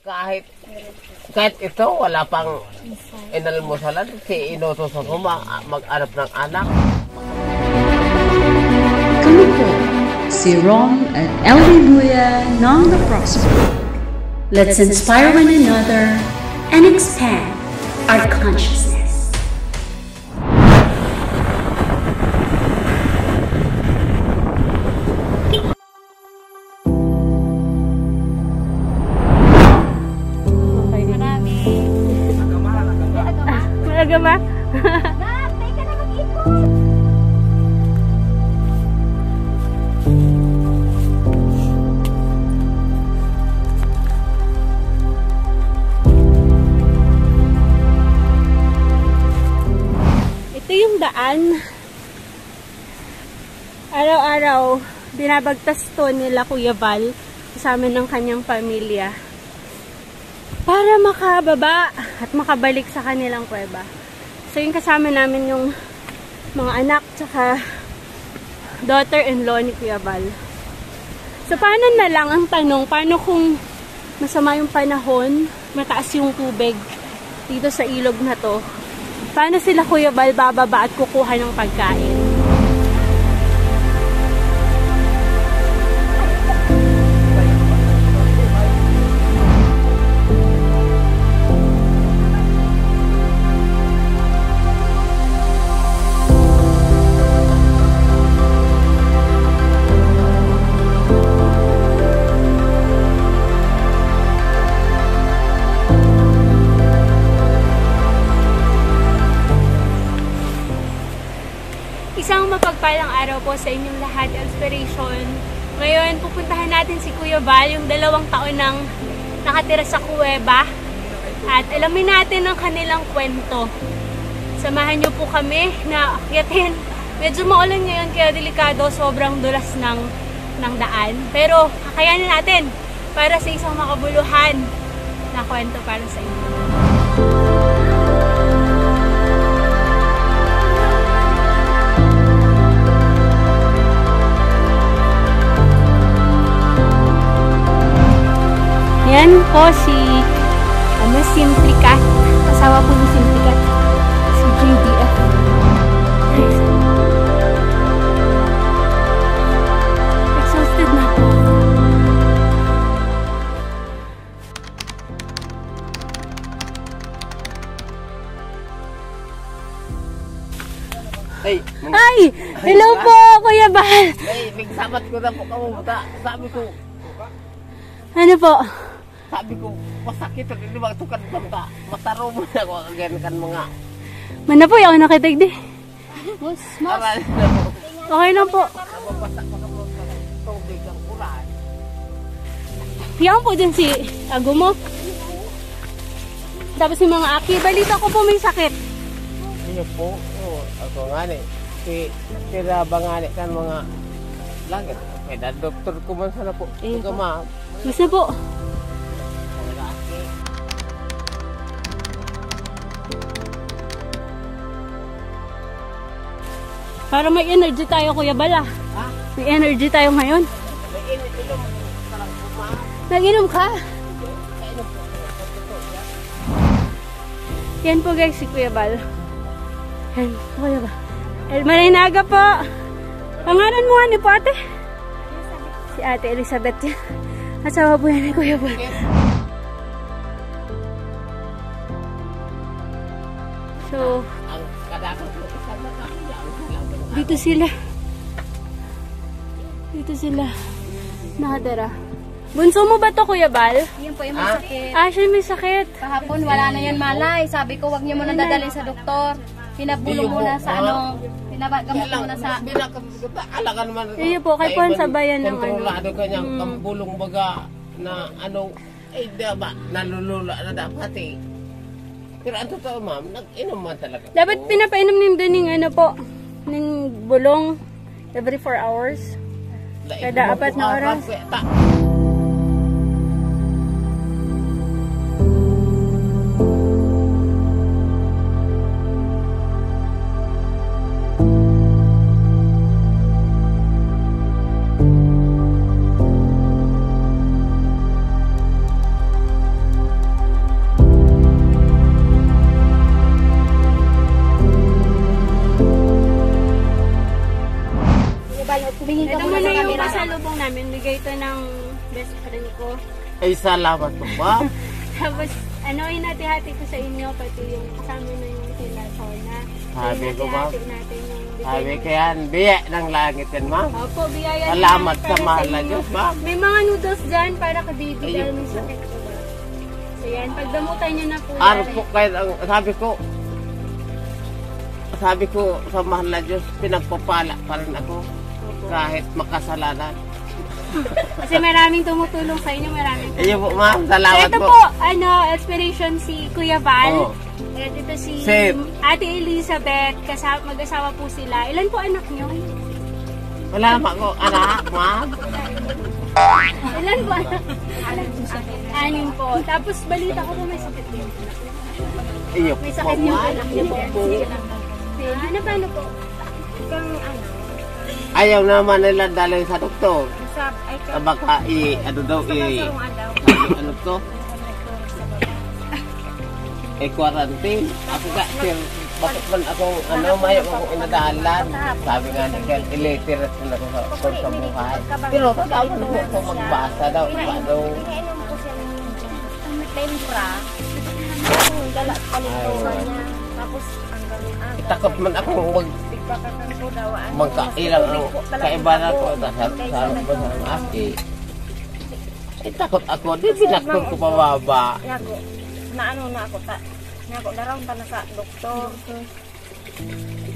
kahit ito, wala pang inalmusalan, si inutos ako mag-arap ng anak. Kami po, si Rom at Elvie Buya ng The Prospect. Let's inspire one another and expand our consciousness. Agama? Teka na mag-ikot! Ito yung daan. Araw-araw, binabagtas to nila Kuya Val kasama ng kanyang pamilya para makababa at makabalik sa kanilang kuweba. So yung kasama namin yung mga anak tsaka daughter-in-law ni Kuya Val. So paano na lang ang tanong, paano kung masama yung panahon, mataas yung tubig dito sa ilog na to, paano sila Kuya Val bababa at kukuha ng pagkain? Isang mapagpalang araw po sa inyong lahat, Inspiration. Ngayon, pupuntahan natin si Kuya Val, yung 2 taon nang nakatira sa kuweba. At alamin natin ang kanilang kwento. Samahan niyo po kami na akyatin. Medyo maulan ngayon, kaya delikado, sobrang dulas ng daan. Pero kakayanin natin para sa isang makabuluhan na kwento para sa inyo. Yan po si Simplicat. Kasawa po ni Simplicat. Si JDF. Exhausted na po. Ay! Hello po, Kuya Val! Nagsabat ko na po kamuta. Sabi ko, ano po? sabi ko, masakit at hindi magtukan banta. Mataro mo na ako again kan mga. Mana po, ako nakitig di. Aral na po. Okay lang po. Nababasak pa kamo sa tubig ang ulan. Yan po din si Agumo. Tapos si mga aki, balita ko po may sakit. Iyo po, ako nga ni. Kira ba nga ni kan mga langit. Kaya doktor ko man sana po. Gama. Gusto po. Para may energy tayo, Kuya Bala. Ha? May energy tayo ngayon. Nag-inom ka? Yan po guys, si Kuya Bal. Yan, Kuya Bal. Marinaga po. Pangalan mo ano po ate? Si Ate Elizabeth yan. Asawa po yan ni Kuya Bal. So, dito sila. Dito sila. Nakadara. Bunso mo ba to, Kuya Bal? Yan po yung may sakit. Ah, siya may sakit. Kahapon wala na yan malay. Sabi ko wag niyo muna dadalhin sa doktor. Pinabulong muna sa ano. Pinagamot muna sa... Alakan naman. Iyo po, kay Juan Sabayan ng ano. Kontrolado kanyang kambulong baga na ano. Eh, diba, nalulula na dapat eh. Pero ang totoo ma'am, nag-inom man talaga. Dapat pinapainom nyo ng ano po, ng bulong every 4 hours. Kada 4 na oras. ko. Ay, salamat po, ma'am. Tapos, hinati-hati ko sa inyo, pati yung kasama na yung sila Sona. Sabi ko, ma'am. Hinati-hati natin yung Sabi ko yan, biya ng langit yan, ma'am. Opo, biyaya. Salamat namin sa para mahal na inyo. Diyos, ma'am. May mga noodles dyan para ka baby Ayun. dahil may sakit ko ba. So yan, pagdamutan nyo na po. Araw po kayo, sabi ko sa mahal na Diyos, pinagpapala pa rin ako kahit makasalanan. Kasi maraming tumutulong sa inyo, maraming Ayun po, ma'am. So Salamat ito po. po, inspiration si Kuya Val. Oo. At ito si Same. Ate Elizabeth, mag-asawa po sila. Ilan po anak nyo? Wala naman ko, anak, ma'am. Ilan po anak? Anim po. Tapos balita ko po may sakit din. Iyo May po, sakit yung ma'am. anak niyo po. Paano po? Ayaw naman nila dalhin sa doktor. Baka ano to? Quarantine. Ako ka, sir, bakit man akong, mayo akong inadahalan. Sabi nga ni Kel, illiterate na ako sa buhay. Pero tatawa na ako magbasa daw. Paano? Pinainom ko siya ng tempra. Tapos dala kalintungan niya. Tapos hanggang Takot man akong pagpakatan ko daw. magkailang ang kaibahan ko sa sarap ba sa aki. Takot ako, di binakot ko pababa. Yago, na ako ta. Yago, darawin ta na sa doktor.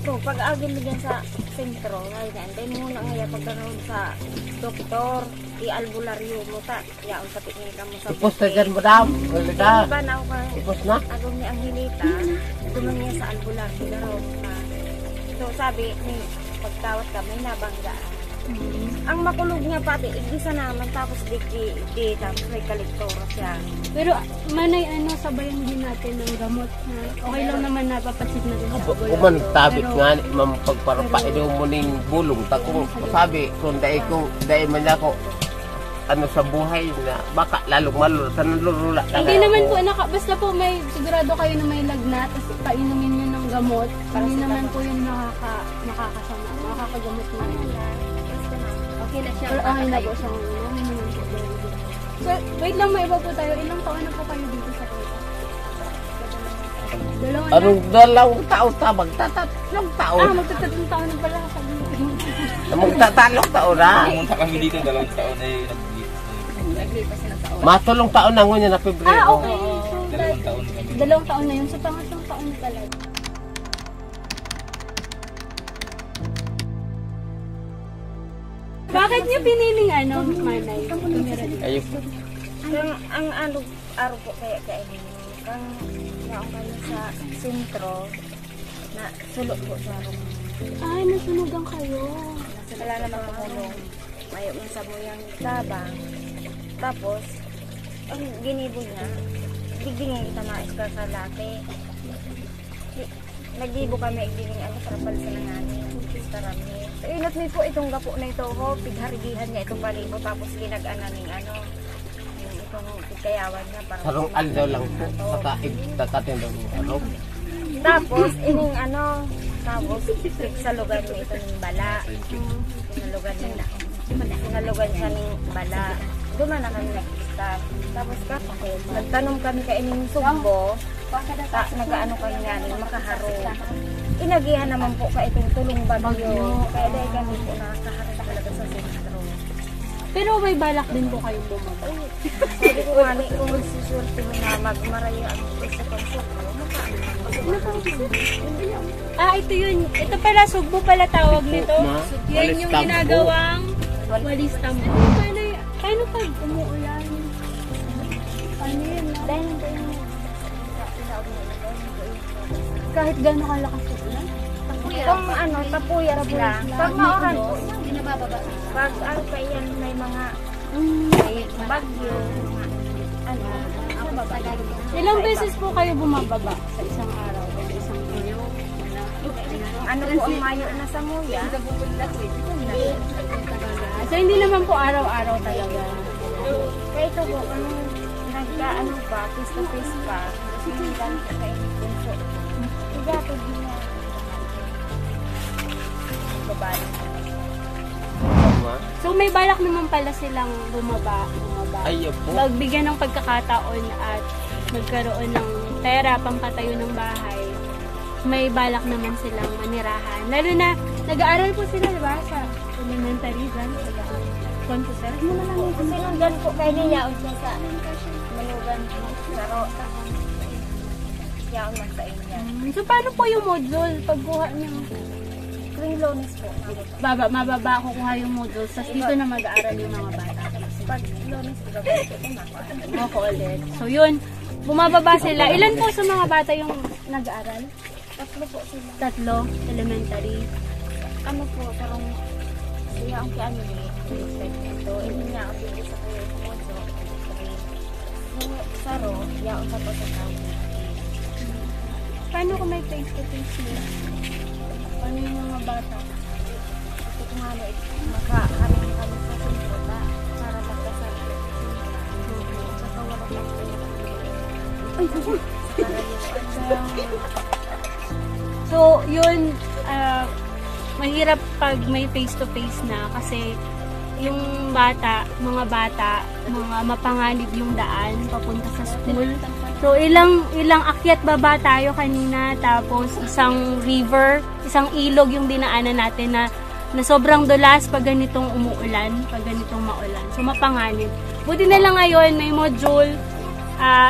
So, pag agin mo dyan sa sentro, ay then muna nga pag darawin sa doktor, i-albularyo mo ta. Yaon sa tingin ka mo sa Ipos na dyan, madam. Halika. Diba na ako kay Ipos na. agong ni Angelita, duman niya sa albularyo darawin ka. So, sabi, may pagtawat ka, may nabanggaan. Ang makulog niya pati, igisa naman, tapos tapos may kaliktora siya. Pero manay sabayan din natin ng gamot. Okay lang naman napapasit na rin sa ulo. Kuman tabit nga ni ma'am pagparapaido mo ning bulong. Takong sabi kung dahil man ako sa buhay na baka lalong malula sa nalulula. Hindi naman po, basta po may sigurado kayo na may lagnat, tapos painumin nyo ng gamot. Hindi naman po yung nakakasama. Makakagamot na yun. Okay na siya. Pero okay na po sa So, wait lang, may iba po tayo. Ilang taon na po kayo dito sa Kuwait? Dalawa na? Anong dalawang taon ta? Magtatatlong taon. Magtatatlong taon na pala. Magtatatlong taon na. Pumunta kami dito, 2 taon ay Matulong taon na ngunyan na Pebrero. Okay. So, 2 taon kami. 2 taon na yun. So, pangatlong taon na talaga. Bakit niyo piniling manay? Ayun. Ang araw po kaya kang yaong kami sa sentro, na sulok po sa araw. Nasunugan kayo. Wala naman kumulong. Mayo man sa muyang tabang. Tapos, ang ginibo niya, bigdingin kita maiskal sa laki. Nagdibo kami, igdining para palsa na nga niya. Karami. So, inat mi po itong gapo na ito, pigharigihan niya itong palibo, tapos ginag-ananing yung itong pigkayawan niya. Sarong aldaw lang po. Tatatin daw mo. Tapos, ining tapos, salugan niya ito ng bala. Sinalugan siya ng bala. Duman na kami nag-start. Tapos nagtanong kami ka ining sugbo, nag-ano kayo nga ning makaharo. Inagihan naman po ka itong tulong bagyo. Kaya dahil kami po nakakaharap talaga sa sentro. Pero may balak din po kayong bumaba. Sabi ko nga ni, kung magsusurti mo na magmaraya ang sa pansugbo, Ito yun. Ito pala, sugbo pala tawag nito. Yan yung Walis ginagawang walis tambo. Paano pag umuulan? Paano yun? Kahit gano'n kalakas yung ulan? Kung tapuya lang. Pag mauran po, binabababa. Pag pa yan, may mga bagyo, Ilang beses po kayo bumababa sa isang araw o sa isang araw? po ang mayo na sa muya. So hindi naman po araw-araw talaga. Kaya ito po, kung pa, face to face pa, hindi lang po kayo punso. Igatod niya. Babalik. So may balak naman pala silang bumaba. Ayaw po. magbigyan ng pagkakataon at magkaroon ng pera pampatayo ng bahay, may balak naman silang manirahan. Lalo na, nag-aaral po sila, diba? Sa elementary dyan. Computer. Ano na lang yung Sinundan po kayo niya siya sa manugan saro. Yaon man sa inyo. So, paano po yung module? Pagkuha niyo, Tuwing Lunes po. mababa kukuha yung module. Tapos dito na mag-aaral yung mga bata. Pag Lunes po, gagawin po na. Ako ulit. So, yun. Bumababa sila. Ilan po sa mga bata yung nag-aaral? Tatlo po sila. 3, elementary. Ano po, parang siya ang kiano ni ito. Hindi niya ako dito sa kayo. Yung saro, yaon sa po sa tao. Paano kung may face-to-face nila? Paano yung mga bata? Ito kung ano, makaharing kami sa sinta para magkasal. Sa kawalan lang po. So, yun, mahirap pag may face-to-face na kasi yung bata, mga mapanganib yung daan papunta sa school. So, ilang akyat baba tayo kanina, tapos isang river, isang ilog yung dinaanan natin na sobrang dulas pag ganitong umuulan, pag ganitong maulan. So, mapanganib. Buti na lang ngayon, may module.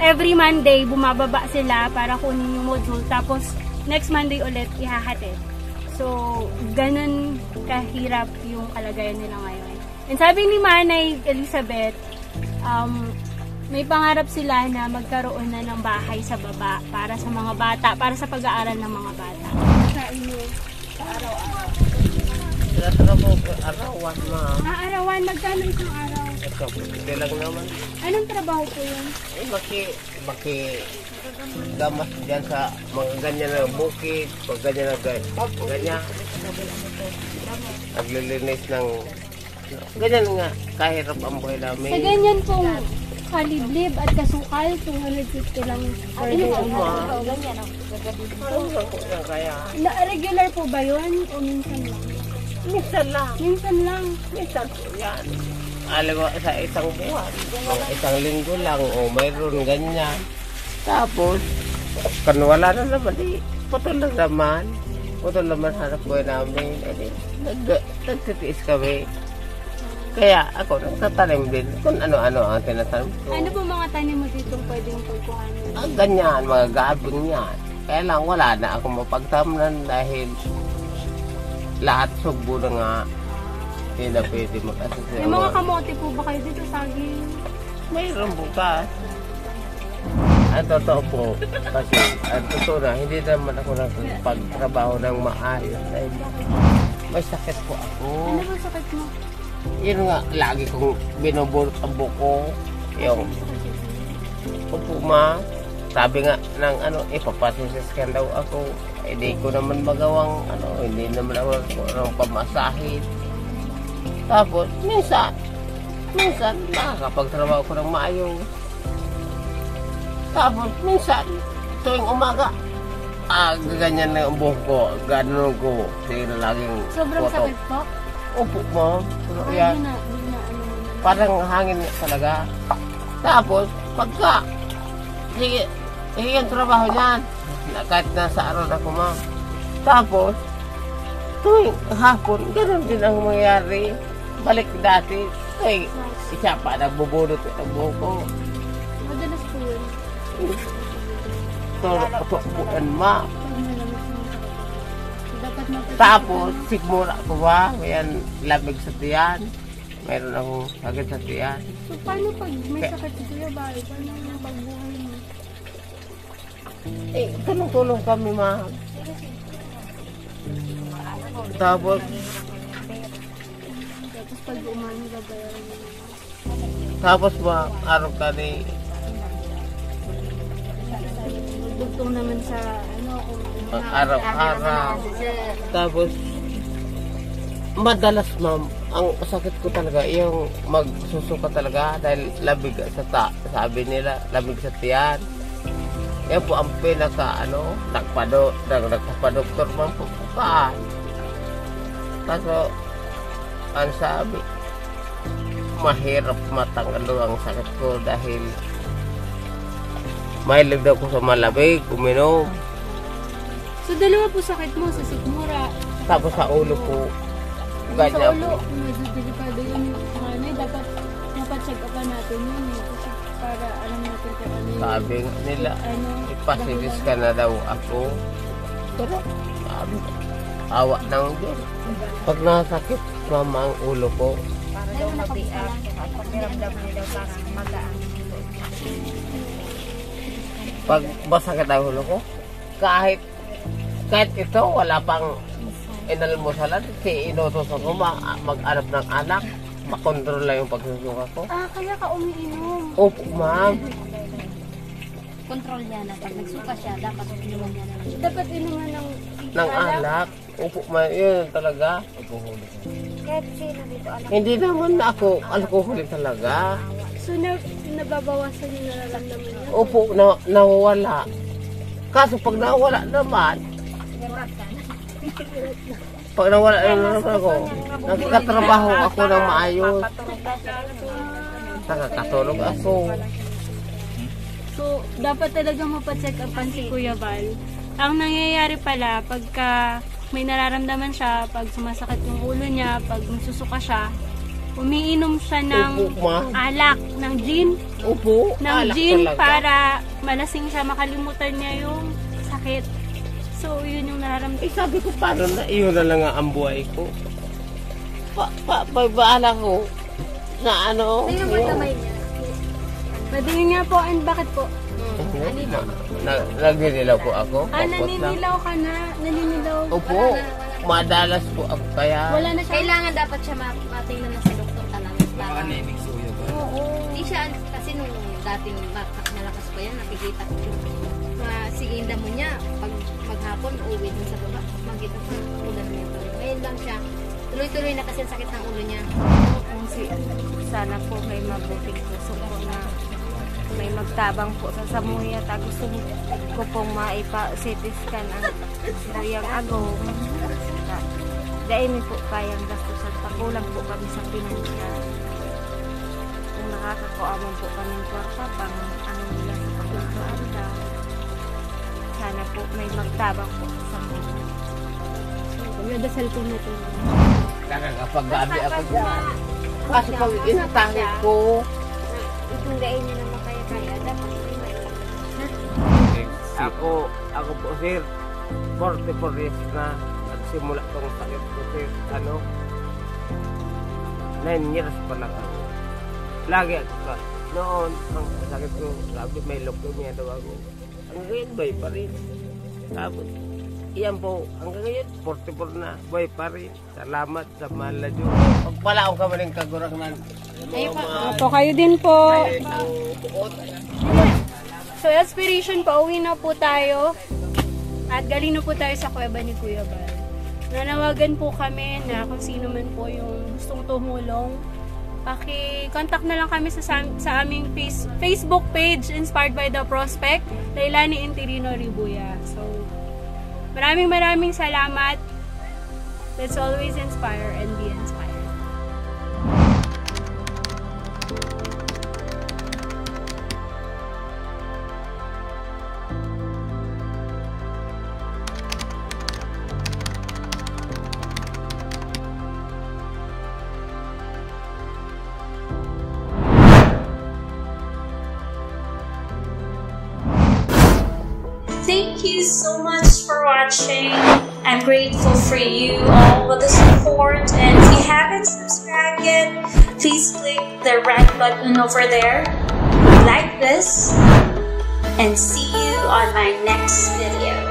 Every Monday, bumababa sila para kunin yung module. Tapos, next Monday ulit, ihahatid. So, ganun kahirap yung kalagayan nila ngayon. And sabi ni Manay Elizabeth, may pangarap sila na magkaroon na ng bahay sa baba para sa mga bata, para sa pag-aaral ng mga bata. Sa inyo, sa araw-araw. Sila po, arawan, ma'am. Arawan, magkano isang araw? Ito, hindi lang naman. Anong trabaho po yun? Gamas dyan sa mga ganyan na bukid, pag ganyan na ganyan. Naglilinis ng, ganyan nga, kahirap ang buhay namin. Sa ganyan pong kaliblib at kasukal, 250 lang per day. Ganyan, Ano ko yan kaya? Regular po ba yun o minsan lang? Minsan lang. Minsan lang. Minsan po yan. Alam mo, sa isang buwan, o isang linggo lang, o mayroon ganyan. Tapos, kan wala na naman, putol lang naman. Putol naman sa buhay namin. Nagtitiis kami. Kaya ako, nagtatanim din kung ano-ano ang tinatanim ko. Ano po mga tanim mo dito pwedeng pagkuhanin? Ganyan, mga gabing yan. Kaya lang wala na ako mapagtamnan dahil lahat sugbo na nga. Hindi na pwede makasasaya. May mga kamote po ba kayo dito, saging? Mayroon bukas. Ang totoo po, kasi ang totoo na, hindi naman ako nagpagtrabaho ng maayos. Dahil may sakit po ako. Ano ba sakit mo? Yun nga, lagi kong binubulot ang buko. Yung pupuma. Sabi nga ng ipapasisiskan daw ako. Hindi ko naman magawang hindi naman ako pamasahin. Tapos, minsan, nakakapagtrabaho ko ng maayos. Tapos, minsan, tuwing umaga, ganyan na ang buhok ko, gano'n ko. Sige na laging Sobrang photo. sakit po? Opo, ma'am. Ay, Yan. di na, Parang hangin talaga. Tapos, pagka, sige ang trabaho niyan. Kahit nasa araw ako, ma'am. Tapos, tuwing hapon, gano'n din ang mangyari. Balik dati, isa pa nagbubulot ang buhok ko. Madalas po yun. Turuan, ma. Pag malamas ng trabaho. Dapat mapagod. Tapos, sigmura ko ba? Ayan, lamig sa tiyan. Mayroon akong sakit sa tiyan. So, paano pag may sakit si Kuya Bal? Paano yung pagbuhay mo? Tulong-tulong kami, ma. Tapos, Tapos pag umano, babayaran mo. tapos ba, araw ka ni, Dugtong naman sa, kung araw-araw. Tapos, madalas, ma'am, ang sakit ko talaga, yung magsusuka talaga dahil labig sa sabi nila, labig sa tiyan. Yan po ang pinaka, nagpapadoktor man po bukaan. Kaso, ang sabi, mahirap matanggal ang sakit ko dahil mahilig daw ko sa malamig, uminom. So, dalawa po sakit mo sa sigmura. Tapos sa ulo ko, Sa ganyan ulo, po. medyo delikado yun. Nanay, dapat mapacheck upan natin yun. Kasi para alam natin kung ano yun. Sabi nga nila, Ano, ipasilis ka na daw ako. Pero, awa ng Diyos. Pag nasakit, mama ang ulo ko. Para daw mabiak. At pakiramdam niya daw parang magaan. Pag masakit ang ulo ko, kahit ito, wala pang inalmusalan, si inutos ako mag-anap ng anak, makontrol lang yung pagsusuka ko. kaya ka umiinom. Opo, ma'am. Control niya na pag nagsuka siya, dapat inuman niya na. Dapat inuman ng Ng alak. Opo, ma'am. Yun talaga. Kahit sino dito alam. Hindi naman ako alcoholic talaga. So, nababawasan yung nararamdaman niya. Opo, nawawala. Kaso pag nawala naman, pag nawala naman ako, nagkatrabaho ako ng maayos. Nakakatulog ako. So, dapat talaga mapacheck upan si Kuya Val. Ang nangyayari pala, pagka may nararamdaman siya, pag sumasakit yung ulo niya, pag nagsusuka siya, umiinom siya ng Opo, ma. alak, ng gin, Opo, ng alak gin talaga. para malasing siya, makalimutan niya yung sakit. So, yun yung nararamdaman. Eh, sabi ko, paano na iyon na lang ang buhay ko? Baala ko na ano. Tingnan mo kamay niya. Padingin nga po, and bakit po? Nagninilaw po ako. Naninilaw ka na? Naninilaw? Opo, madalas po ako kaya. Wala na siya? Kailangan dapat siya matingnan na sa doktor talaga. Baka anemic suya ba? Oo. Hindi siya, kasi nung dating malakas pa yan, nakikita ko yung siginda mo niya. Pag maghapon, uwi dun sa baba, makita ko ulan mo yung tuloy. Ngayon lang siya, tuloy-tuloy na kasi ang sakit ng ulo niya. Sana po may mabuting puso po na may magtabang po sa Samuya. Gusto ko pong maipa-CT scan ang Dayang Agong. Dahil po kayang gastusan. Pakulang po kami sa pinansyal. Kung nakakakuaman po kami kwarta pang ano nila sa pagkakaanda. Sana po may magtabang po sa Samuya. Nadasal ko na ito. Nakakapag-gabi ako dyan. Kasi pag inatake ko, Itundain niyo naman kaya dapat may ako po sir, 44 years na nagsimula tong sakit ko sir, 9 years pa lang ako. Lagi ako, noon, ang sakit ko, sabi may leukemia daw ako. Hanggang ngayon, buhay pa rin. Tapos, iyan po, hanggang ngayon, 44 na, buhay pa rin. Salamat sa mahal na Diyos. Pagpalaong ka man ng kagurang nan. Opo, kayo din po. So, aspiration, pauwi na po tayo. At galing na po tayo sa kuweba ni Kuya Val. Nanawagan po kami na kung sino man po yung gustong tumulong. Paki-contact na lang kami sa aming Facebook page, Inspired by the Prospect, Lailani Interino Ribuya. So, maraming salamat. Let's always inspire and be inspired. Thank you so much for watching. I'm grateful for you all with the support, and if you haven't subscribed yet, please click the red button over there, like this, and see you on my next video.